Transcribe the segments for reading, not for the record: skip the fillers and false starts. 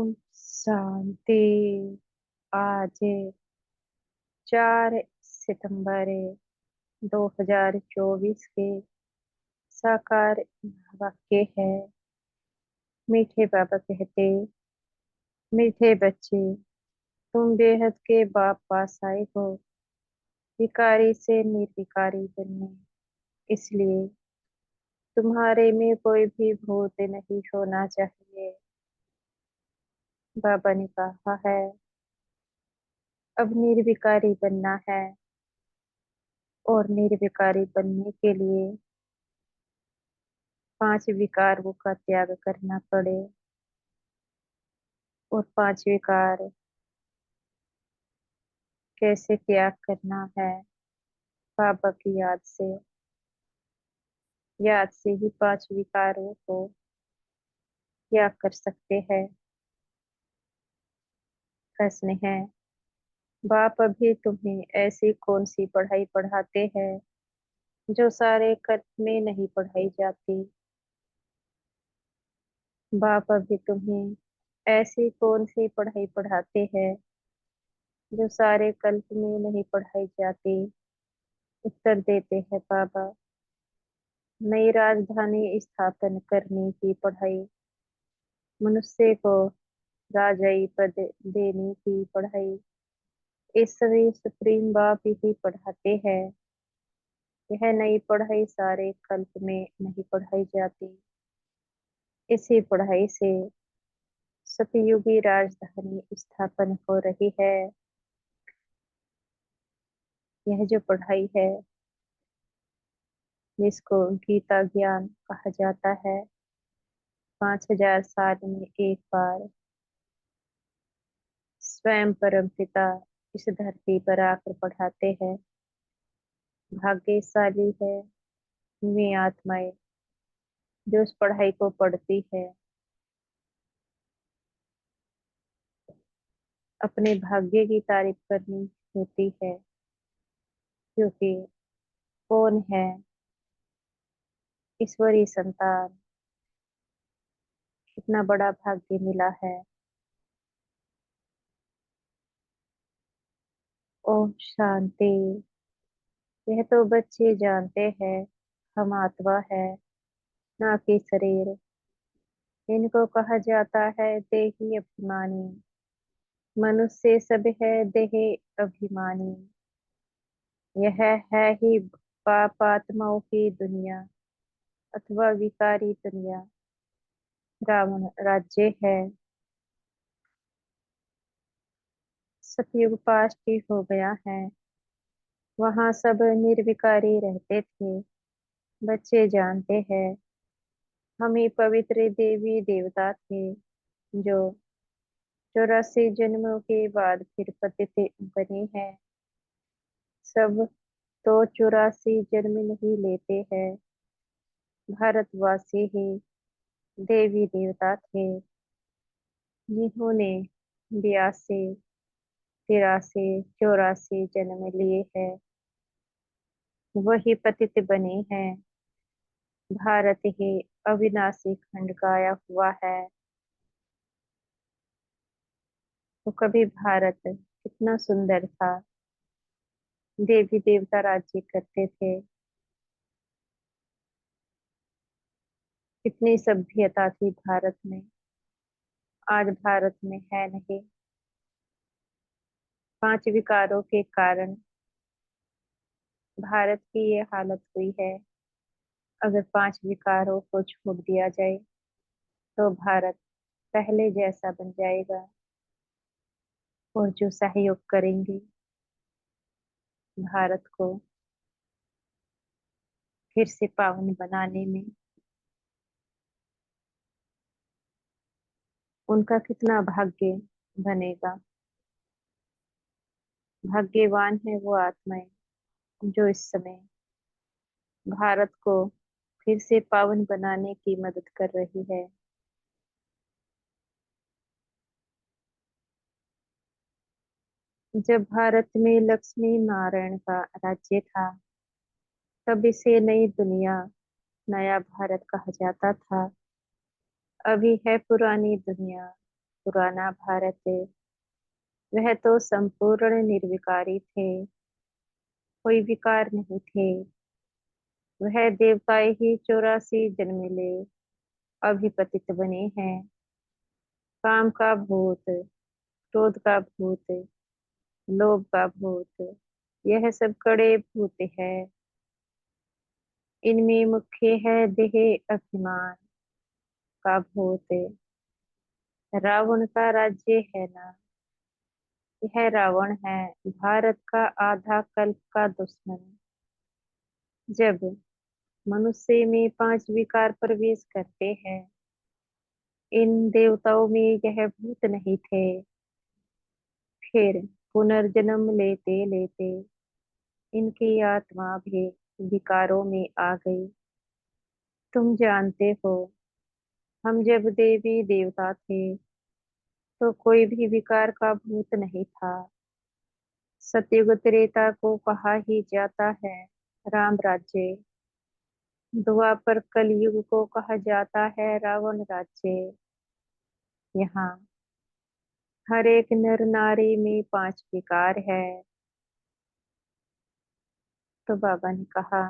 ओम शांति। आज 4 सितंबर 2024 के साकार वाक्य है। मीठे बाबा कहते, मीठे बच्चे, तुम बेहद के बाप पास आए हो, विकारी से निर्विकारी बनने। इसलिए तुम्हारे में कोई भी भूत नहीं होना चाहिए। बाबा ने कहा है, अब निर्विकारी बनना है और निर्विकारी बनने के लिए 5 विकारों का त्याग करना पड़े। और 5 विकार कैसे त्याग करना है? बाबा की याद से ही 5 विकारों को त्याग कर सकते हैं। प्रश्न है, बाप अभी तुम्हें ऐसी कौन सी पढ़ाई पढ़ाते हैं जो सारे कल्प में नहीं पढ़ाई जाती? बाप अभी तुम्हें ऐसी कौन सी पढ़ाई पढ़ाते हैं जो सारे कल्प में नहीं पढ़ाई जाती? उत्तर देते हैं बाबा, नई राजधानी स्थापन करने की पढ़ाई, मनुष्य को राजाई पद देने की पढ़ाई, इस सभी सुप्रीम बाप ही पढ़ाते हैं। यह नई पढ़ाई सारे कल्प में नहीं पढ़ाई जाती। इसी पढ़ाई से सतयुगी राजधानी स्थापन हो रही है। यह जो पढ़ाई है, जिसको गीता ज्ञान कहा जाता है, 5000 साल में एक बार स्वयं परम पिता इस धरती पर आकर पढ़ाते हैं। भाग्यशाली है वे आत्माएं जो उस पढ़ाई को पढ़ती है। अपने भाग्य की तारीफ करनी होती है, क्योंकि कौन है ईश्वरी संतान, कितना बड़ा भाग्य मिला है। ओम शांति। यह तो बच्चे जानते हैं, हम आत्मा है, ना कि शरीर। इनको कहा जाता है देही अभिमानी। मनुष्य सब है देह अभिमानी। यह है ही पाप आत्माओं की दुनिया अथवा विकारी दुनिया। रावण राज्य है। सतयुग पास ही हो गया है। वहां सब निर्विकारी रहते थे। बच्चे जानते हैं, हम ही पवित्र देवी देवता थे जो 84 जन्मों के बाद फिर पतित बने हैं। सब तो 84 जन्म नहीं लेते हैं। भारतवासी ही देवी देवता थे जिन्होंने 82, 83, 84 जन्म लिए हैं। वही पतित बने हैं। भारत ही अविनाशी खंड गाया हुआ है। तो कभी भारत कितना सुंदर था, देवी देवता राज्य करते थे, कितनी सभ्यता थी भारत में। आज भारत में है नहीं। 5 विकारों के कारण भारत की ये हालत हुई है। अगर 5 विकारों को छोड़ दिया जाए तो भारत पहले जैसा बन जाएगा। और जो सहयोग करेंगे भारत को फिर से पावन बनाने में, उनका कितना भाग्य बनेगा। भाग्यवान है वो आत्माएं जो इस समय भारत को फिर से पावन बनाने की मदद कर रही है। जब भारत में लक्ष्मी नारायण का राज्य था, तब इसे नई दुनिया, नया भारत कहा जाता था। अभी है पुरानी दुनिया, पुराना भारत, वह तो संपूर्ण निर्विकारी थे, कोई विकार नहीं थे। वह देवताएं ही 84 जन्म ले अभी पतित बने हैं। काम का भूत, क्रोध का भूत, लोभ का भूत, यह सब कड़े भूत है। इनमें मुख्य है देह अभिमान का भूत। रावण का राज्य है ना, यह रावण है भारत का आधा कल्प का दुश्मन। जब मनुष्य में 5 विकार प्रवेश करते हैं, इन देवताओं में यह भूत नहीं थे। फिर पुनर्जन्म लेते लेते इनकी आत्मा भी विकारों में आ गई। तुम जानते हो, हम जब देवी देवता थे तो कोई भी विकार का भूत नहीं था। सतयुग त्रेता को कहा ही जाता है राम राज्य, द्वापर कलयुग को कहा जाता है रावण राज्य। यहाँ हर एक नर नारी में 5 विकार है। तो बाबा ने कहा,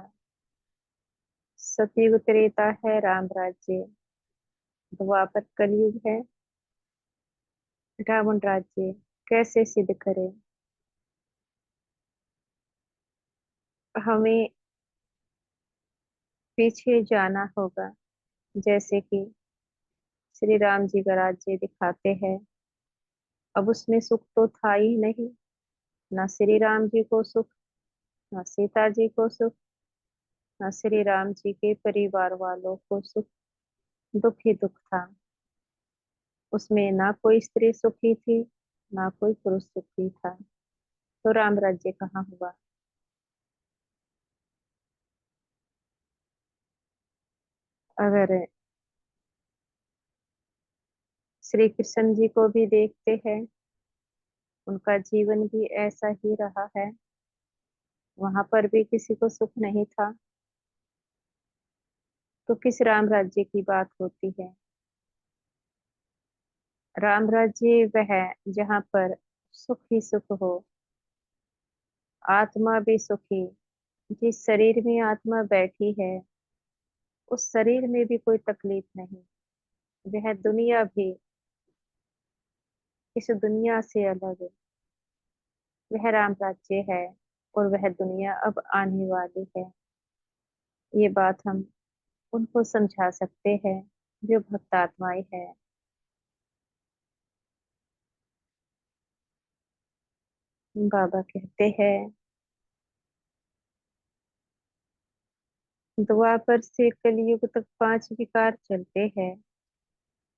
सतयुग त्रेता है राम राज्य, द्वापर कलयुग है रावण राज्य। कैसे सिद्ध करें? हमें पीछे जाना होगा। जैसे कि श्री राम जी का राज्य दिखाते हैं, अब उसमें सुख तो था ही नहीं। ना श्री राम जी को सुख, ना सीता जी को सुख, ना श्री राम जी के परिवार वालों को सुख। दुख ही दुख था। उसमें ना कोई स्त्री सुखी थी, ना कोई पुरुष सुखी था। तो राम राज्य कहाँ हुआ? अगर श्री कृष्ण जी को भी देखते हैं, उनका जीवन भी ऐसा ही रहा है। वहां पर भी किसी को सुख नहीं था। तो किस राम राज्य की बात होती है? राम राज्य वह जहाँ पर सुख ही सुख हो, आत्मा भी सुखी। जिस शरीर में आत्मा बैठी है, उस शरीर में भी कोई तकलीफ नहीं। वह दुनिया भी इस दुनिया से अलग, वह राम राज्य है। और वह दुनिया अब आने वाली है। ये बात हम उनको समझा सकते हैं जो भक्त आत्माएं हैं। बाबा कहते हैं, द्वापर से कलयुग तक 5 विकार चलते हैं।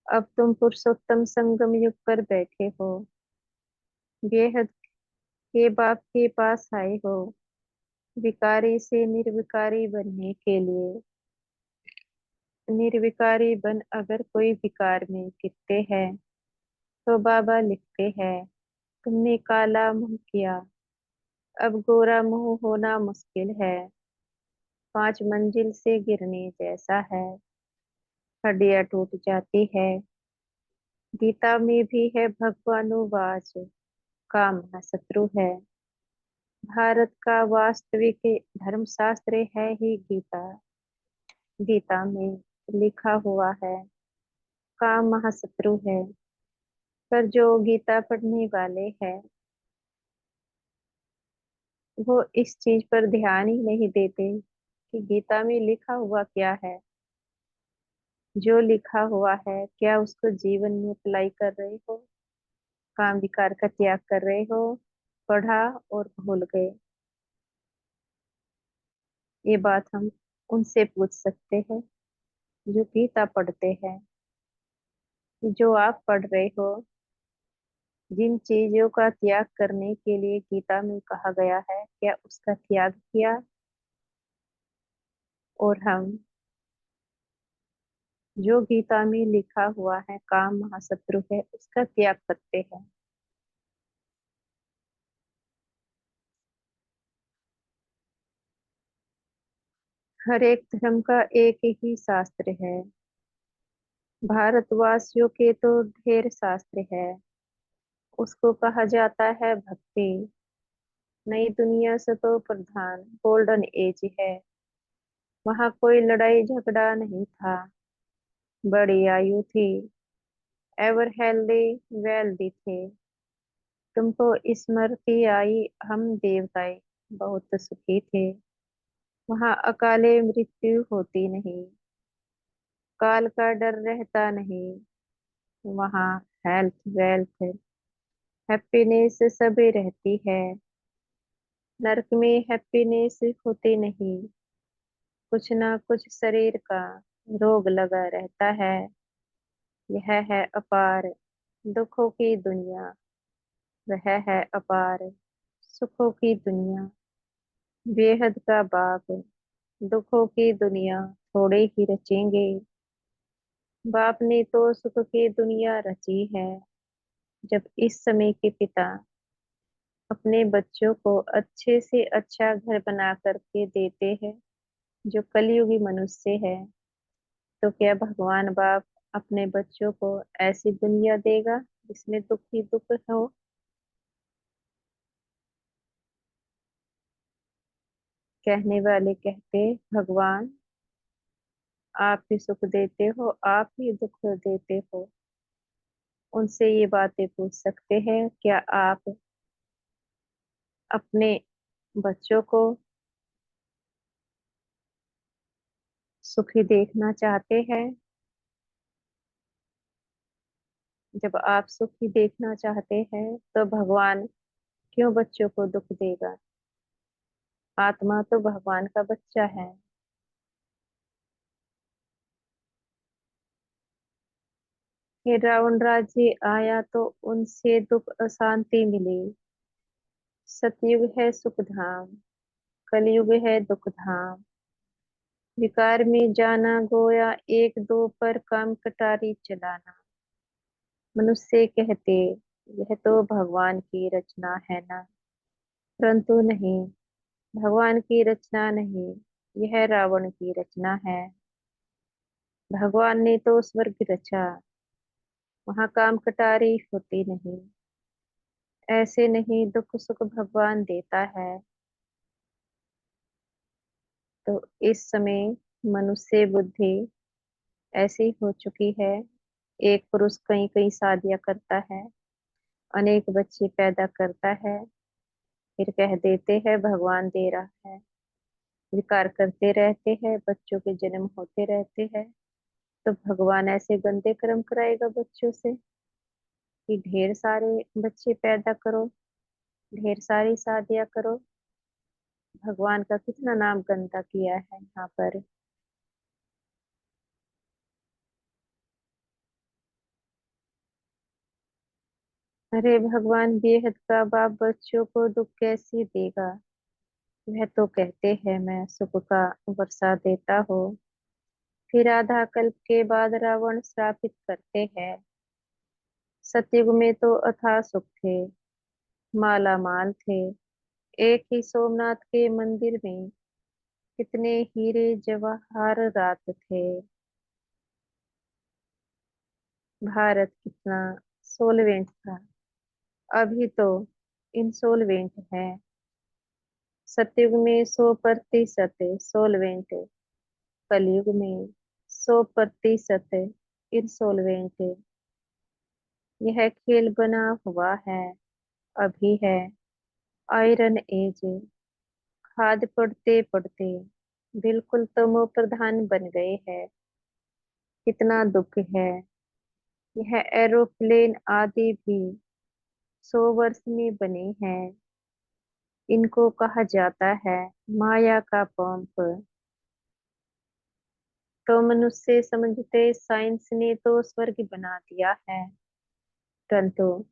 अब तुम पुरुषोत्तम संगम युग पर बैठे हो, बेहद के बाप के पास आए हो विकारी से निर्विकारी बनने के लिए। निर्विकारी बन अगर कोई विकार में गिरते हैं, तो बाबा लिखते हैं, तुमने काला मुंह किया, अब गोरा मुंह होना मुश्किल है। 5 मंजिल से गिरने जैसा है, हड्डियां टूट जाती है। गीता में भी है भगवानुवाच, काम महाशत्रु है। भारत का वास्तविक धर्मशास्त्र है ही गीता। गीता में लिखा हुआ है, काम महाशत्रु है। पर जो गीता पढ़ने वाले हैं, वो इस चीज पर ध्यान ही नहीं देते कि गीता में लिखा हुआ क्या है। जो लिखा हुआ है क्या उसको जीवन में अप्लाई कर रहे हो? काम विकार का त्याग कर रहे हो? पढ़ा और भूल गए। ये बात हम उनसे पूछ सकते हैं जो गीता पढ़ते हैं, कि जो आप पढ़ रहे हो, जिन चीजों का त्याग करने के लिए गीता में कहा गया है, क्या उसका त्याग किया? और हम जो गीता में लिखा हुआ है काम महाशत्रु है, उसका त्याग करते हैं। हर एक धर्म का एक ही शास्त्र है, भारतवासियों के तो ढेर शास्त्र है, उसको कहा जाता है भक्ति। नई दुनिया से तो प्रधान गोल्डन एज है, वहां कोई लड़ाई झगड़ा नहीं था। बड़ी आयु थी, एवर हेल्दी वेल्दी थे। तुमको स्मृति आई, हम देवताए बहुत सुखी थे। वहां अकाले मृत्यु होती नहीं, काल का डर रहता नहीं। वहां हेल्थ वेल्थ हैप्पीनेस सभी रहती है। नरक में हैप्पीनेस होती नहीं, कुछ ना कुछ शरीर का रोग लगा रहता है। यह है अपार दुखों की दुनिया, वह है अपार सुखों की दुनिया। बेहद का बाप दुखों की दुनिया थोड़े ही रचेंगे। बाप ने तो सुख की दुनिया रची है। जब इस समय के पिता अपने बच्चों को अच्छे से अच्छा घर बना करके देते हैं, जो कलयुगी मनुष्य है, तो क्या भगवान बाप अपने बच्चों को ऐसी दुनिया देगा जिसमें दुख ही दुख हो। कहने वाले कहते, भगवान आप ही सुख देते हो, आप ही दुख देते हो। उनसे ये बातें पूछ सकते हैं, क्या आप अपने बच्चों को सुखी देखना चाहते हैं? जब आप सुखी देखना चाहते हैं तो भगवान क्यों बच्चों को दुख देगा? आत्मा तो भगवान का बच्चा है। ये रावण राज्य आया तो उनसे दुख अशांति मिली। सतयुग है सुख धाम, कलयुग है दुख धाम। विकार में जाना गोया, एक दो पर काम कटारी चलाना। मनुष्य कहते, यह तो भगवान की रचना है ना, परंतु नहीं, भगवान की रचना नहीं, यह रावण की रचना है। भगवान ने तो स्वर्ग रचा, वहां काम कटारी होती नहीं। ऐसे नहीं, दुख सुख भगवान देता है। तो इस समय मनुष्य बुद्धि ऐसी हो चुकी है, एक पुरुष कई कई शादियां करता है, अनेक बच्चे पैदा करता है, फिर कह देते हैं भगवान दे रहा है। विकार करते रहते हैं, बच्चों के जन्म होते रहते हैं। तो भगवान ऐसे गंदे कर्म कराएगा बच्चों से कि ढेर सारे बच्चे पैदा करो, ढेर सारी शादियां करो। भगवान का कितना नाम गंदा किया है यहाँ पर। अरे भगवान बेहद का बाप बच्चों को दुख कैसे देगा? वह तो कहते हैं मैं सुख का वर्षा देता हूँ। फिर आधा कल्प के बाद रावण श्रापित करते हैं। सतयुग में तो अथाह सुख थे, माला माल थे। एक ही सोमनाथ के मंदिर में कितने हीरे जवाहरात थे। भारत कितना सोलवेंट था, अभी तो इंसोल्वेंट है। सतयुग में 100% सोलवेंट, कलयुग में 100% इंसोल्वेंट। यह खेल बना हुआ है, अभी है आयरन एज। खाद पड़ते पड़ते बिल्कुल तमो प्रधान बन गए हैं। कितना दुख है। यह एरोप्लेन आदि भी 100 वर्ष में बने हैं। इनको कहा जाता है माया का पंप। तो मनुष्य समझते साइंस ने तो स्वर्ग बना दिया है, परंतु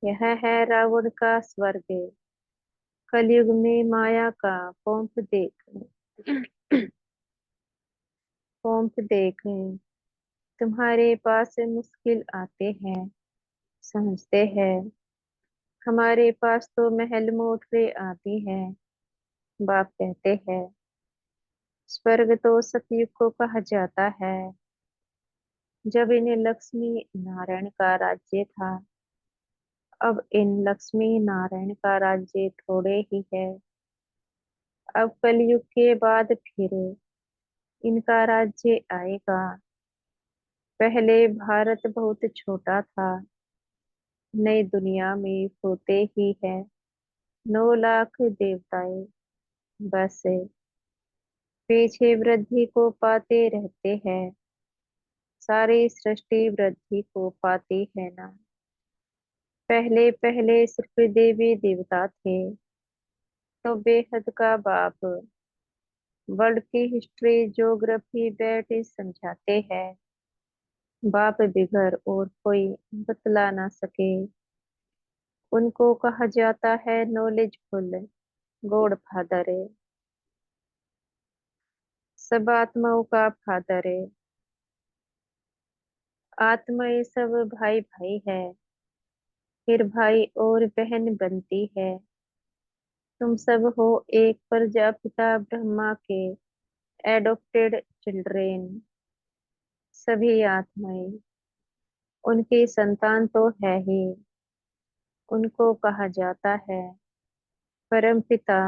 यह है रावण का स्वर्ग। कलयुग में माया का पंप देख पंप देख तुम्हारे पास मुश्किल आते हैं, समझते हैं। हमारे पास तो महल मोटरें आती हैं। बाप कहते हैं स्वर्ग तो सतयुग को कहा जाता है। जब इन्हें लक्ष्मी नारायण का राज्य था, अब इन लक्ष्मी नारायण का राज्य थोड़े ही है। अब कलयुग के बाद फिर इनका राज्य आएगा। पहले भारत बहुत छोटा था, नई दुनिया में होते ही है 9 लाख देवताएं। बस पीछे वृद्धि को पाते रहते हैं, सारी सृष्टि वृद्धि को पाती है ना। पहले पहले सिर्फ देवी देवता थे, तो बेहद का बाप वर्ल्ड की हिस्ट्री ज्योग्राफी बैठ समझाते हैं। बाप बिगर और कोई बतला ना सके, उनको कहा जाता है नॉलेजफुल गॉड फादर। सब आत्माओं का फादर है। आत्मा ये सब भाई भाई है, फिर भाई और बहन बनती है। तुम सब हो एक प्रजापिता ब्रह्मा के एडॉप्टेड चिल्ड्रेन। सभी आत्माएं उनकी संतान तो है ही। उनको कहा जाता है परम पिता,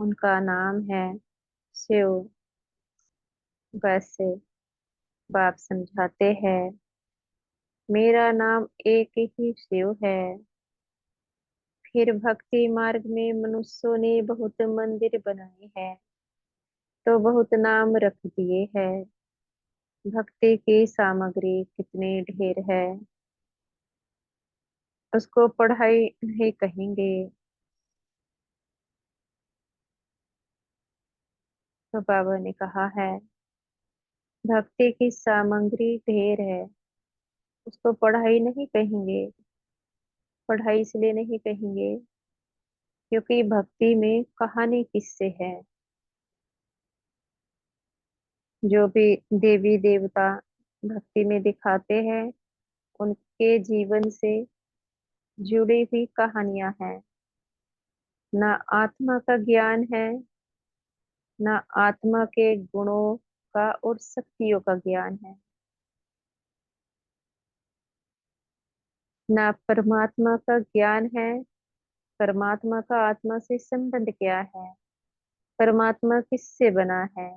उनका नाम है शिव। वैसे बाप समझाते हैं, मेरा नाम एक ही शिव है। फिर भक्ति मार्ग में मनुष्यों ने बहुत मंदिर बनाए हैं, तो बहुत नाम रख दिए हैं। भक्ति की सामग्री कितनी ढेर है, उसको पढ़ाई नहीं कहेंगे। तो बाबा ने कहा है, भक्ति की सामग्री ढेर है, उसको पढ़ाई नहीं कहेंगे। पढ़ाई इसलिए नहीं कहेंगे क्योंकि भक्ति में कहानी किससे है। जो भी देवी देवता भक्ति में दिखाते हैं, उनके जीवन से जुड़ी हुई कहानियां हैं। ना आत्मा का ज्ञान है, ना आत्मा के गुणों का और शक्तियों का ज्ञान है, ना परमात्मा का ज्ञान है। परमात्मा का आत्मा से संबंध क्या है, परमात्मा किससे बना है।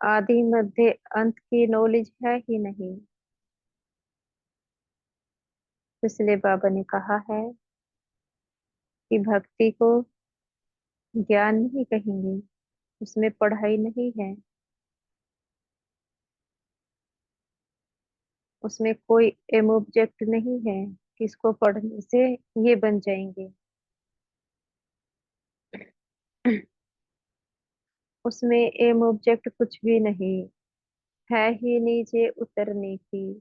आदि मध्य अंत की नॉलेज है ही नहीं। इसलिए बाबा ने कहा है कि भक्ति को ज्ञान नहीं कहेंगे, उसमें पढ़ाई नहीं है, उसमें कोई एम ऑब्जेक्ट नहीं है कि इसको पढ़ने से ये बन जाएंगे। उसमें एम ऑब्जेक्ट कुछ भी नहीं है, ही नीचे उतरने की।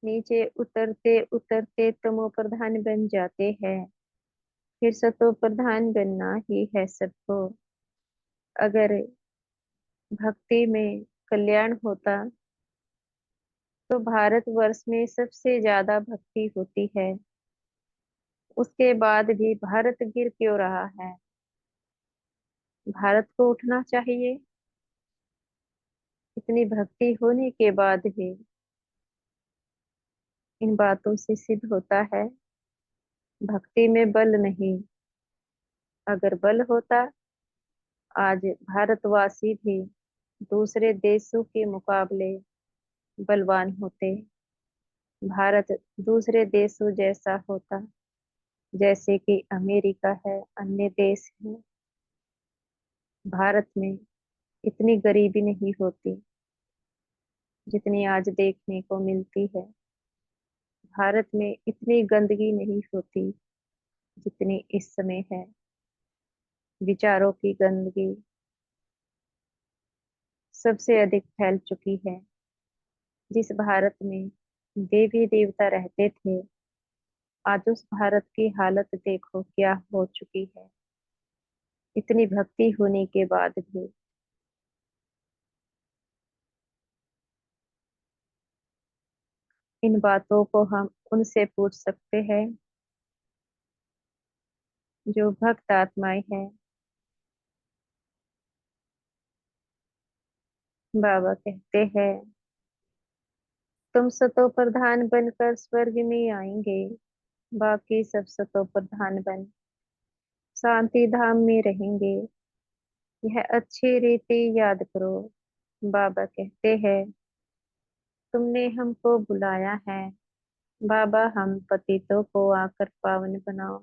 नीचे उतरते उतरते तमो प्रधान बन जाते हैं, फिर सतो प्रधान बनना ही है सबको। अगर भक्ति में कल्याण होता, तो भारतवर्ष में सबसे ज्यादा भक्ति होती है, उसके बाद भी भारत गिर क्यों रहा है। भारत को उठना चाहिए। इतनी भक्ति होने के बाद भी इन बातों से सिद्ध होता है, भक्ति में बल नहीं। अगर बल होता, आज भारतवासी भी दूसरे देशों के मुकाबले बलवान होते। भारत दूसरे देशों जैसा होता, जैसे कि अमेरिका है, अन्य देश है। भारत में इतनी गरीबी नहीं होती जितनी आज देखने को मिलती है। भारत में इतनी गंदगी नहीं होती जितनी इस समय है। विचारों की गंदगी सबसे अधिक फैल चुकी है। जिस भारत में देवी देवता रहते थे, आज उस भारत की हालत देखो क्या हो चुकी है। इतनी भक्ति होने के बाद भी। इन बातों को हम उनसे पूछ सकते हैं जो भक्त आत्माएं हैं। बाबा कहते हैं, तुम सतो प्रधान बनकर स्वर्ग में आएंगे, बाकी सब सतो प्रधान बन शांति धाम में रहेंगे। यह अच्छी रीति याद करो। बाबा कहते हैं, तुमने हमको बुलाया है बाबा, हम पतितों को आकर पावन बनाओ।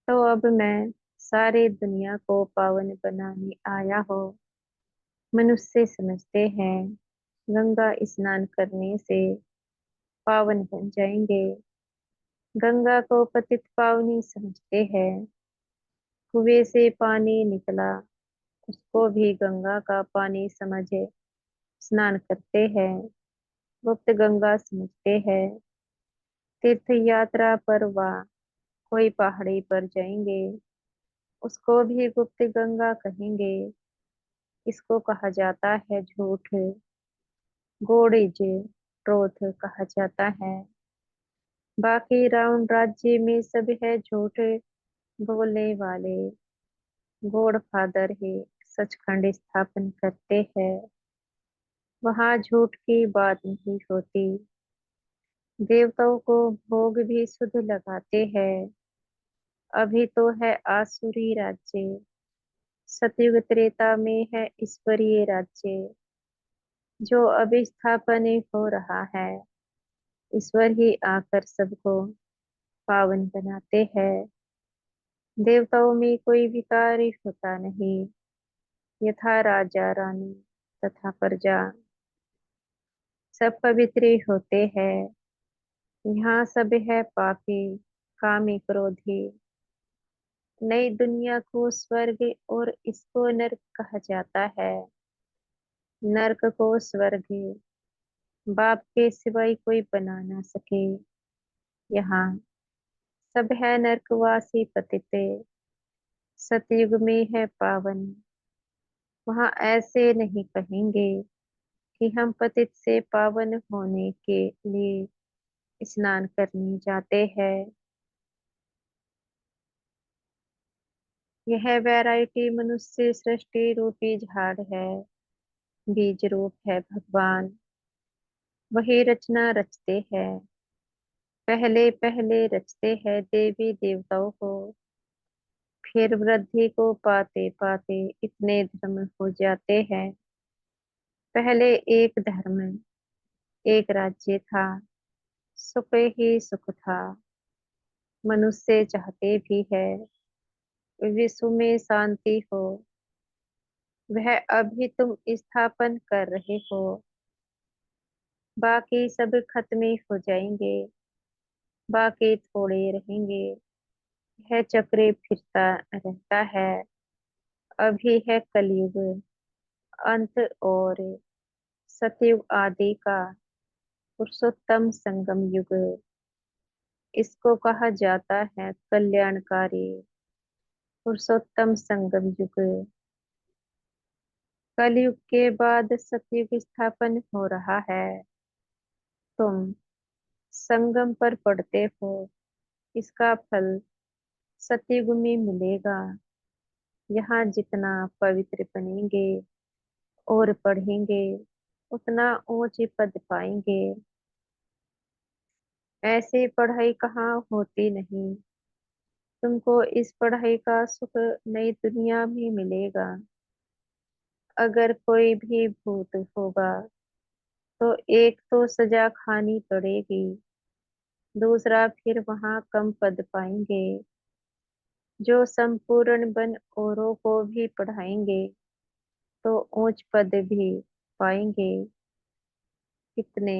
तो अब मैं सारी दुनिया को पावन बनाने आया हो। मनुष्य समझते हैं गंगा स्नान करने से पावन बन जाएंगे। गंगा को पतित पावनी समझते हैं। कुएं से पानी निकला, उसको भी गंगा का पानी समझे स्नान करते हैं। गुप्त गंगा समझते हैं। तीर्थ यात्रा पर वह कोई पहाड़ी पर जाएंगे, उसको भी गुप्त गंगा कहेंगे। इसको कहा जाता है झूठ, गोड़िज क्रोध कहा जाता है। बाकी राउंड राज्य में सब है झूठ बोलने वाले। गॉड फादर ही सचखंड स्थापन करते हैं, वहां झूठ की बात नहीं होती। देवताओं को भोग भी शुद्ध लगाते हैं। अभी तो है आसुरी राज्य, सतयुग त्रेता में है ईश्वरीय राज्य। जो अभी स्थापन हो रहा है, ईश्वर ही आकर सबको पावन बनाते हैं। देवताओं में कोई विकारी होता नहीं, यथा राजा रानी तथा प्रजा सब पवित्र ही होते हैं। यहाँ सब है पापी, कामी, क्रोधी। नई दुनिया को स्वर्ग और इसको नरक कहा जाता है। नरक को स्वर्ग बाप के सिवाय कोई बना ना सके। यहाँ सब है नरकवासी पतिते, सतयुग में है पावन। वहां ऐसे नहीं कहेंगे कि हम पतित से पावन होने के लिए स्नान करने जाते हैं। यह वैरायटी मनुष्य सृष्टि रूपी झाड़ है, बीज रूप है भगवान। वही रचना रचते हैं, पहले पहले रचते हैं देवी देवताओं को। फिर वृद्धि को पाते पाते इतने धर्म हो जाते हैं। पहले एक धर्म, एक राज्य था, सुख ही सुख था। मनुष्य चाहते भी है विश्व में शांति हो। वह अभी तुम स्थापन कर रहे हो, बाकी सब खत्म हो जाएंगे, बाकी थोड़े रहेंगे। यह चक्र फिरता रहता है। अभी है कलयुग अंत और सतयुग आदि का पुरुषोत्तम संगम युग। इसको कहा जाता है कल्याणकारी पुरुषोत्तम संगम युग। कलयुग के बाद सतयुग स्थापन हो रहा है। तुम संगम पर पढ़ते हो, इसका फल सतयुग में मिलेगा। यहाँ जितना पवित्र बनेंगे और पढ़ेंगे, उतना ऊंचे पद पाएंगे। ऐसी पढ़ाई कहाँ होती नहीं। तुमको इस पढ़ाई का सुख नई दुनिया में मिलेगा। अगर कोई भी भूत होगा तो एक तो सजा खानी पड़ेगी, दूसरा फिर वहां कम पद पाएंगे। जो संपूर्ण बन औरों को भी पढ़ाएंगे तो ऊंच पद भी पाएंगे। कितने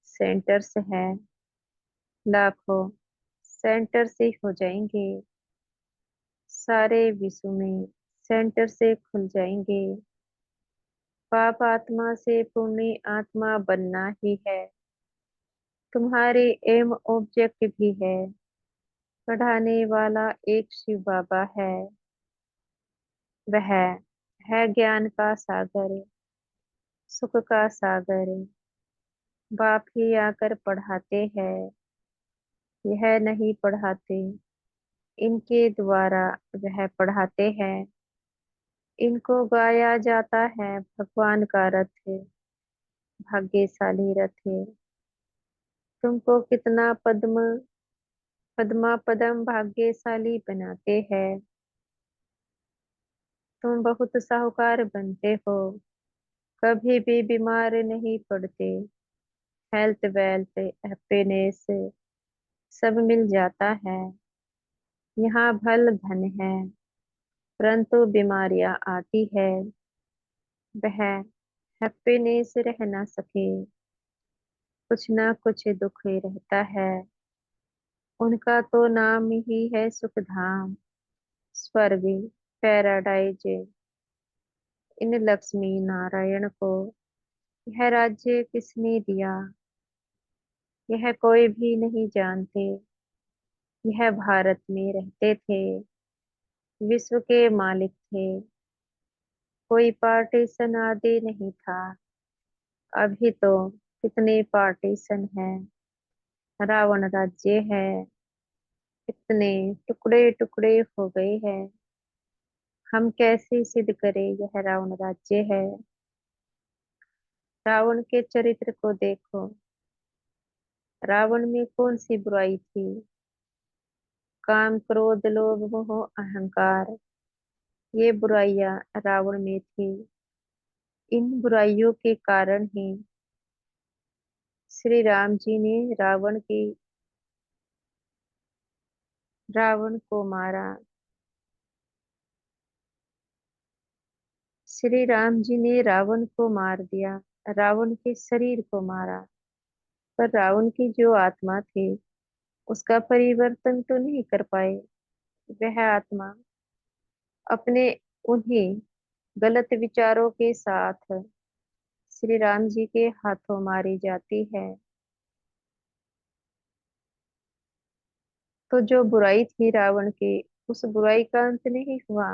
सेंटर्स हैं, लाखों सेंटर से हो जाएंगे। सारे विश्व में सेंटर से खुल जाएंगे। पाप आत्मा से पुण्य आत्मा बनना ही है तुम्हारी एम ऑब्जेक्ट भी है। पढ़ाने वाला एक शिव बाबा है, वह है ज्ञान का सागर, सुख का सागर। बाप ही आकर पढ़ाते हैं, यह नहीं पढ़ाते। इनके द्वारा वह पढ़ाते हैं। इनको गाया जाता है भगवान का रथ है, भाग्यशाली रथ है। तुमको कितना पद्मा पदम भाग्यशाली बनाते हैं। तुम बहुत साहूकार बनते हो, कभी भी बीमार नहीं पड़ते। हेल्थ वेल्थ हैप्पीनेस सब मिल जाता है। यहाँ भल धन है, परंतु बीमारियां आती है। वह हैप्पीनेस रह ना सके, कुछ ना कुछ दुख ही रहता है। उनका तो नाम ही है सुखधाम, स्वर्ग, पैराडाइज। इन लक्ष्मी नारायण को यह राज्य किसने दिया, यह कोई भी नहीं जानते। यह भारत में रहते थे, विश्व के मालिक थे। कोई पार्टीशन आदि नहीं था। अभी तो कितने पार्टीशन हैं, रावण राज्य है, कितने टुकड़े टुकड़े हो गए हैं। हम कैसे सिद्ध करें यह रावण राज्य है। रावण के चरित्र को देखो। रावण में कौन सी बुराई थी? काम क्रोध लोभ मोह अहंकार, ये बुराइयां रावण में थी। इन बुराइयों के कारण ही श्री राम जी ने रावण को मारा। श्री राम जी ने रावण को मार दिया, रावण के शरीर को मारा। पर रावण की जो आत्मा थी, उसका परिवर्तन तो नहीं कर पाए। वह आत्मा अपने उन्हीं गलत विचारों के साथ श्री राम जी के हाथों मारी जाती है। तो जो बुराई थी रावण की, उस बुराई का अंत नहीं हुआ।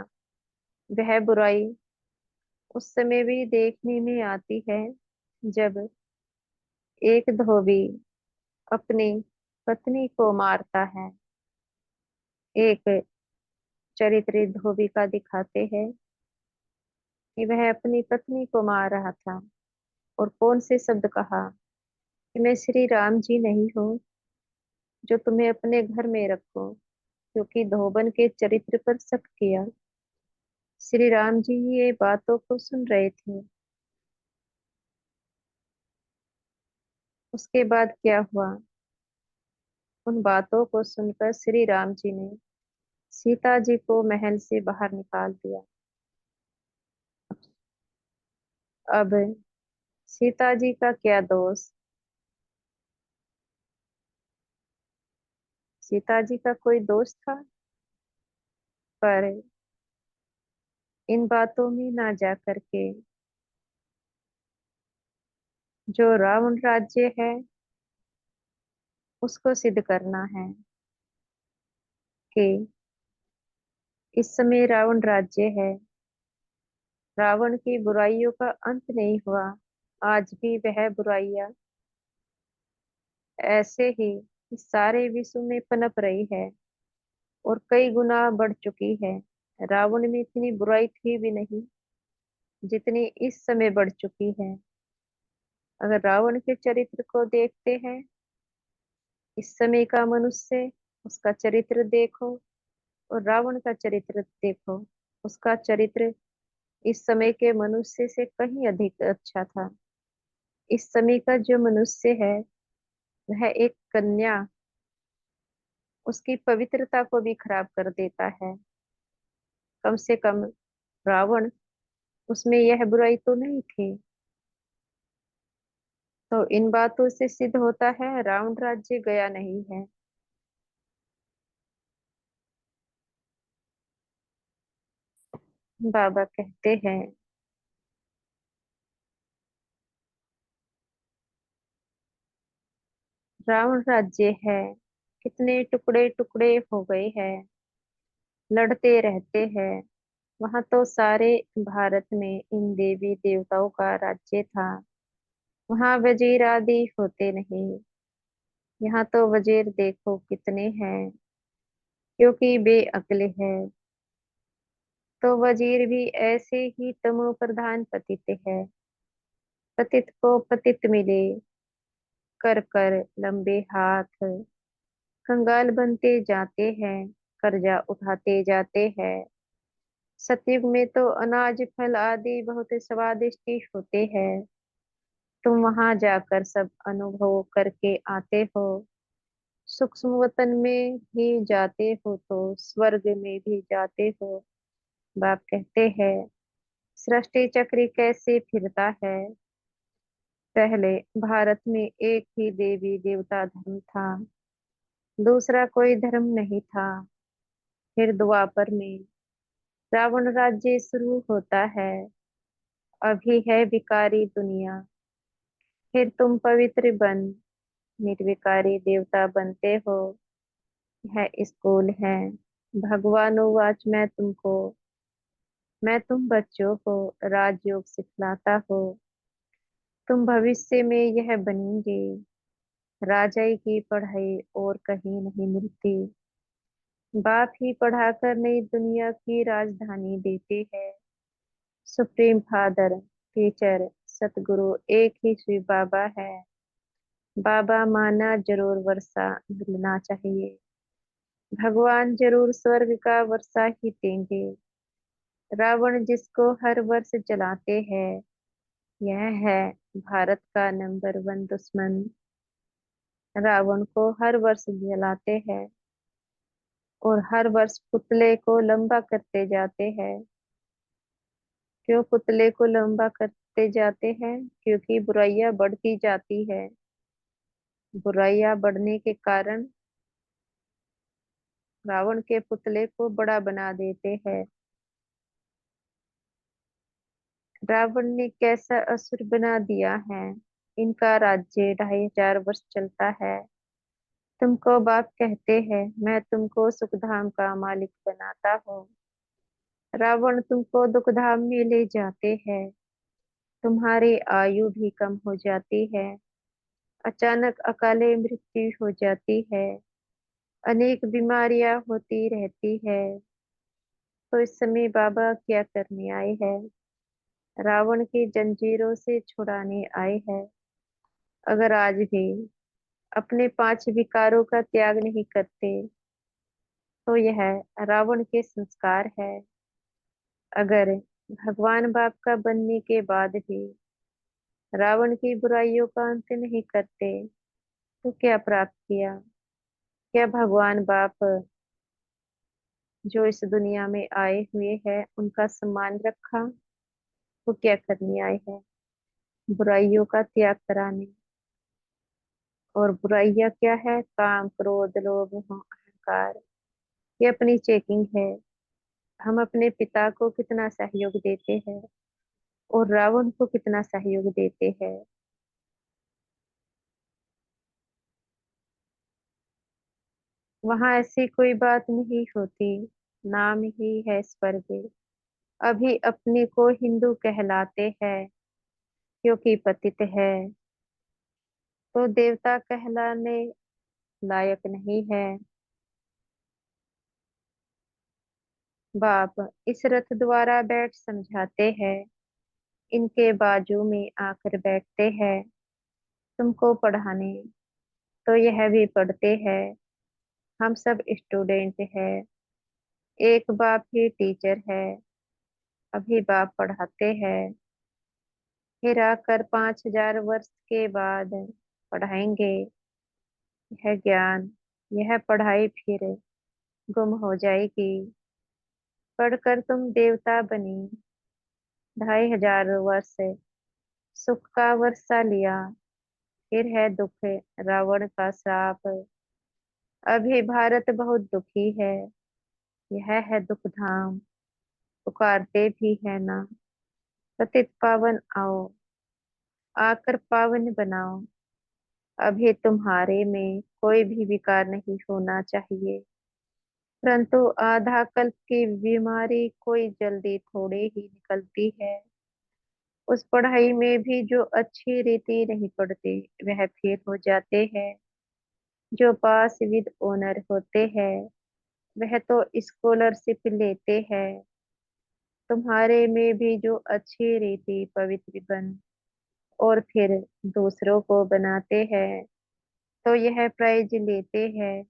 वह बुराई उस समय भी देखने में आती है, जब एक धोबी अपनी पत्नी को मारता है। एक चरित्र धोबी का दिखाते हैं कि वह अपनी पत्नी को मार रहा था, और कौन से शब्द कहा कि मैं श्री राम जी नहीं हूँ जो तुम्हें अपने घर में रखो, क्योंकि धोबन के चरित्र पर शक किया। श्री राम जी ये बातों को सुन रहे थे। उसके बाद क्या हुआ? उन बातों को सुनकर श्री राम जी ने सीता जी को महल से बाहर निकाल दिया। अब सीता जी का क्या दोष? सीता जी का कोई दोष था? पर इन बातों में ना जा करके जो रावण राज्य है उसको सिद्ध करना है कि इस समय रावण राज्य है। रावण की बुराइयों का अंत नहीं हुआ। आज भी वह बुराइयां ऐसे ही इस सारे विश्व में पनप रही है, और कई गुना बढ़ चुकी है। रावण में इतनी बुराई थी भी नहीं जितनी इस समय बढ़ चुकी है। अगर रावण के चरित्र को देखते हैं, इस समय का मनुष्य, उसका चरित्र देखो, और रावण का चरित्र देखो। उसका चरित्र इस समय के मनुष्य से कहीं अधिक अच्छा था। इस समय का जो मनुष्य है, वह एक कन्या, उसकी पवित्रता को भी खराब कर देता है। कम से कम रावण, उसमें यह बुराई तो नहीं थी। तो इन बातों से सिद्ध होता है रावण राज्य गया नहीं है। बाबा कहते हैं रावण राज्य है, कितने टुकड़े टुकड़े हो गए हैं, लड़ते रहते हैं। वहां तो सारे भारत में इन देवी देवताओं का राज्य था। वहां वजीर आदि होते नहीं। यहाँ तो वजीर देखो कितने हैं, क्योंकि बेअक्ल है। तो वजीर भी ऐसे ही तमो प्रधान पतित है। पतित को पतित मिले, कर कर लंबे हाथ, कंगाल बनते जाते हैं, कर्जा उठाते जाते हैं। सतयुग में तो अनाज फल आदि बहुत स्वादिष्ट होते हैं। तुम वहां जाकर सब अनुभव करके आते हो। सूक्ष्म वतन में भी जाते हो तो स्वर्ग में भी जाते हो। बाप कहते हैं, सृष्टि चक्र कैसे फिरता है। पहले भारत में एक ही देवी देवता धर्म था, दूसरा कोई धर्म नहीं था। फिर द्वापर में रावण राज्य शुरू होता है। अभी है विकारी दुनिया। फिर तुम पवित्र बन निर्विकारी देवता बनते हो। यह स्कूल है। भगवानुवाच मैं तुम बच्चों को राजयोग सिखलाता हूँ। तुम भविष्य में यह बनेंगे। राजाई की पढ़ाई और कहीं नहीं मिलती। बाप ही पढ़ाकर नई दुनिया की राजधानी देते हैं। सुप्रीम फादर, टीचर, सतगुरु एक ही शिव बाबा है। बाबा माना जरूर वर्षा मिलना चाहिए। भगवान जरूर स्वर्ग का वर्षा ही देंगे। रावण जिसको हर वर्ष जलाते हैं, यह है भारत का नंबर 1 दुश्मन। रावण को हर वर्ष जलाते हैं और हर वर्ष पुतले को लंबा करते जाते हैं। क्यों पुतले को लंबा करते जाते हैं? क्योंकि बुराइयां बढ़ती जाती है। बुराइयां बढ़ने के कारण रावण के पुतले को बड़ा बना देते हैं। रावण ने कैसा असुर बना दिया है। इनका राज्य 2500 वर्ष चलता है। तुमको बाप कहते हैं, मैं तुमको सुखधाम का मालिक बनाता हूँ। रावण तुमको दुखधाम में ले जाते हैं। तुम्हारी आयु भी कम हो जाती है। अचानक अकाले मृत्यु हो जाती है। अनेक बीमारियां होती रहती है। तो इस समय बाबा क्या करने आए हैं? रावण की जंजीरों से छुड़ाने आए हैं। अगर आज भी अपने 5 विकारों का त्याग नहीं करते तो यह रावण के संस्कार है। अगर भगवान बाप का बनने के बाद भी रावण की बुराइयों का अंत नहीं करते तो क्या प्राप्त किया? क्या भगवान बाप जो इस दुनिया में आए हुए हैं उनका सम्मान रखा? वो क्या करने आए हैं? बुराइयों का त्याग कराने। और बुराइयां क्या है? काम, क्रोध, लोभ, मोह, अहंकार। ये अपनी चेकिंग है। हम अपने पिता को कितना सहयोग देते हैं और रावण को कितना सहयोग देते हैं। वहां ऐसी कोई बात नहीं होती। नाम ही है स्वर्ग। अभी अपने को हिंदू कहलाते हैं क्योंकि पतित है। तो देवता कहलाने लायक नहीं है। बाप इस रथ द्वारा बैठ समझाते हैं। इनके बाजू में आकर बैठते हैं तुमको पढ़ाने। तो यह भी पढ़ते हैं। हम सब स्टूडेंट हैं। एक बाप ही टीचर है। अभी बाप पढ़ाते हैं। फिर आकर 5000 वर्ष के बाद पढ़ाएंगे। यह ज्ञान, यह पढ़ाई फिर गुम हो जाएगी। पढ़कर तुम देवता बनी। 2500 वर्ष सुख का वर्षा लिया। फिर है दुख, रावण का श्राप। अभी भारत बहुत दुखी है। यह है दुख धाम। पुकारते भी है ना, पतित पावन आओ, आकर पावन बनाओ। अभी तुम्हारे में कोई भी विकार नहीं होना चाहिए। परंतु आधा कल्प की बीमारी कोई जल्दी थोड़े ही निकलती है। उस पढ़ाई में भी जो अच्छी रीति नहीं पढ़ते वह फेल हो जाते हैं। जो पास विद ऑनर होते हैं वह तो स्कॉलरशिप लेते हैं। तुम्हारे में भी जो अच्छी रीति पवित्र बन और फिर दूसरों को बनाते हैं, तो यह प्राइज लेते हैं।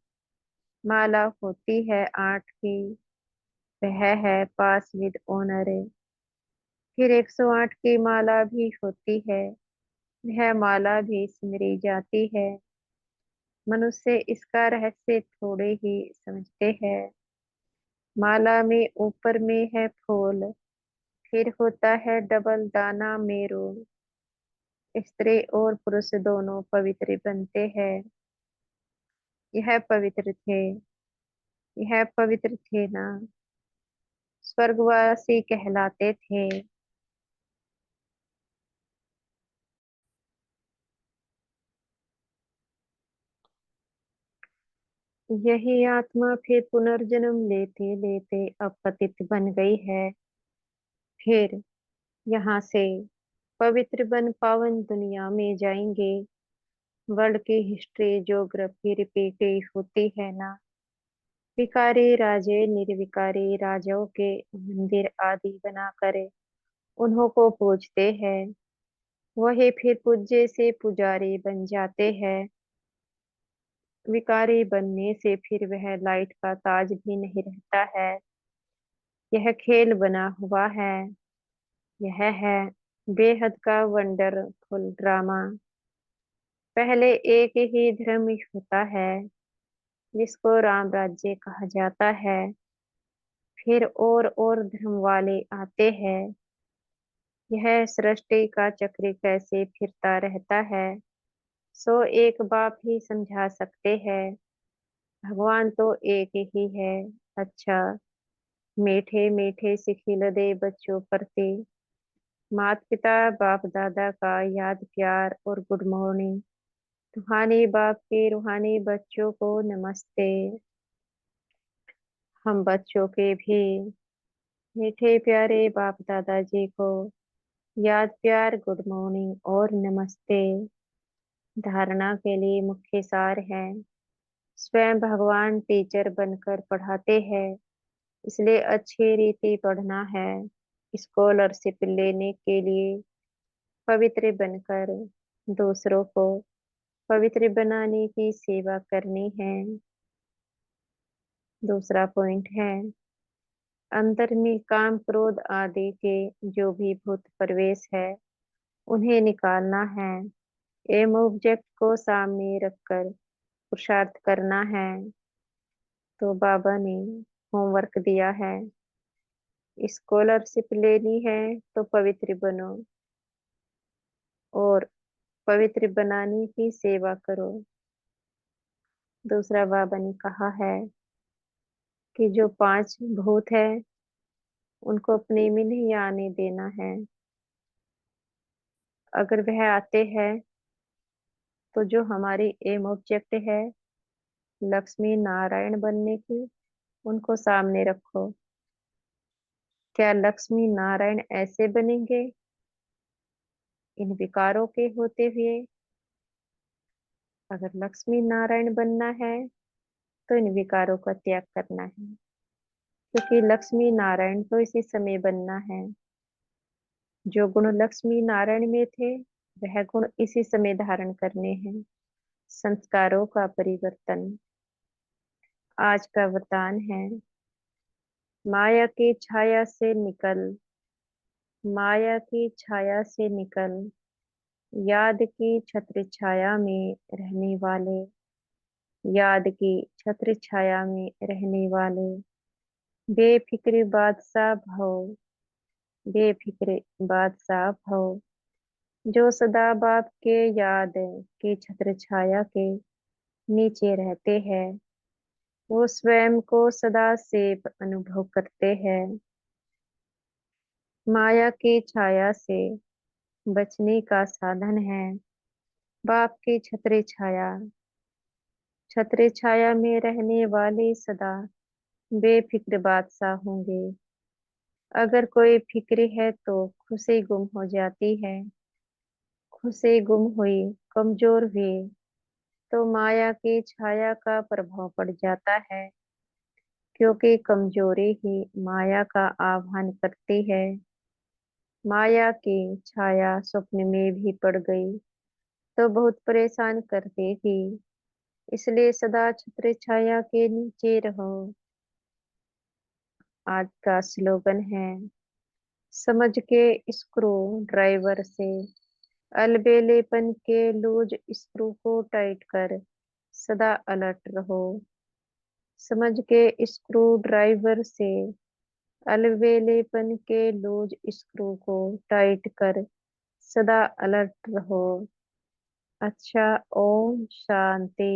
माला होती है 8 की, वह है पास विद ऑनर। फिर 108 की माला भी होती है, वह माला भी सिमरी जाती है। मनुष्य इसका रहस्य थोड़े ही समझते हैं। माला में ऊपर में है फूल, फिर होता है डबल दाना मेरो। स्त्री और पुरुष दोनों पवित्र बनते हैं। यह पवित्र थे, यह पवित्र थे ना, स्वर्गवासी कहलाते थे। यही आत्मा फिर पुनर्जन्म लेते लेते अब पतित बन गई है। फिर यहाँ से पवित्र बन पावन दुनिया में जाएंगे। वर्ल्ड की हिस्ट्री ज्योग्राफी रिपीट होती है ना। विकारी राजे निर्विकारी राजाओं के मंदिर आदि बनाकर उन्हों को पूजते हैं। वही फिर पूज्य से पुजारी बन जाते हैं। विकारी बनने से फिर वह लाइट का ताज भी नहीं रहता है। यह खेल बना हुआ है। यह है बेहद का वंडरफुल ड्रामा। पहले एक ही धर्म होता है, जिसको राम राज्य कहा जाता है। फिर और धर्म वाले आते हैं। यह सृष्टि का चक्र कैसे फिरता रहता है, सो एक बाप ही समझा सकते हैं। भगवान तो एक ही है। अच्छा, मीठे मीठे सिखिल दे बच्चों प्रति माता पिता बाप दादा का याद प्यार और गुड मॉर्निंग। रूहानी बाप के रूहानी बच्चों को नमस्ते। हम बच्चों के भी मीठे प्यारे बाप दादाजी को याद प्यार गुड मॉर्निंग और नमस्ते। धारणा के लिए मुख्य सार है। स्वयं भगवान टीचर बनकर पढ़ाते हैं, इसलिए अच्छी रीति पढ़ना है। स्कॉलरशिप लेने के लिए पवित्र बनकर दूसरों को पवित्र बनाने की सेवा करनी है। दूसरा पॉइंट है, अंतर में काम क्रोध आदि के जो भी भूत प्रवेश है, उन्हें निकालना है। एम ऑब्जेक्ट को सामने रखकर पुरुषार्थ करना है। तो बाबा ने होमवर्क दिया है, स्कॉलरशिप लेनी है तो पवित्र बनो और पवित्र बनाने की सेवा करो। दूसरा बाबा ने कहा है कि जो 5 भूत है, उनको अपने में नहीं आने देना है। अगर वह आते हैं तो जो हमारी एम ऑब्जेक्ट है लक्ष्मी नारायण बनने की, उनको सामने रखो। क्या लक्ष्मी नारायण ऐसे बनेंगे इन विकारों के होते हुए? अगर लक्ष्मी नारायण बनना है तो इन विकारों का त्याग करना है, क्योंकि लक्ष्मी नारायण तो इसी समय बनना है। जो गुण लक्ष्मी नारायण में थे, वह गुण इसी समय धारण करने हैं। संस्कारों का परिवर्तन। आज का वरदान है, माया की छाया से निकल, माया की छाया से निकल, याद की छत्र छाया में रहने वाले, याद की छत्र छाया में रहने वाले, बेफिक्र बादशाह भव, बेफिक्र बादशाह भव। जो सदा बाप के याद की छत्र छाया के नीचे रहते हैं, वो स्वयं को सदा सेफ अनुभव करते हैं। माया की छाया से बचने का साधन है बाप की छत्र छाया। छत्र छाया में रहने वाले सदा बेफिक्र बादशाह होंगे। अगर कोई फिक्र है तो खुशी गुम हो जाती है। खुशी गुम हुई, कमजोर हुई, तो माया की छाया का प्रभाव पड़ जाता है। क्योंकि कमजोरी ही माया का आह्वान करती है। माया की छाया स्वप्न में भी पड़ गई तो बहुत परेशान कर देगी। इसलिए सदा छत्र छाया के नीचे रहो। आज का स्लोगन है, समझ के स्क्रू ड्राइवर से अलबेलेपन के लूज स्क्रू को टाइट कर सदा अलर्ट रहो। समझ के स्क्रू ड्राइवर से अलबेलेपन के लूज स्क्रू को टाइट कर सदा अलर्ट रहो। अच्छा, ओम शांति।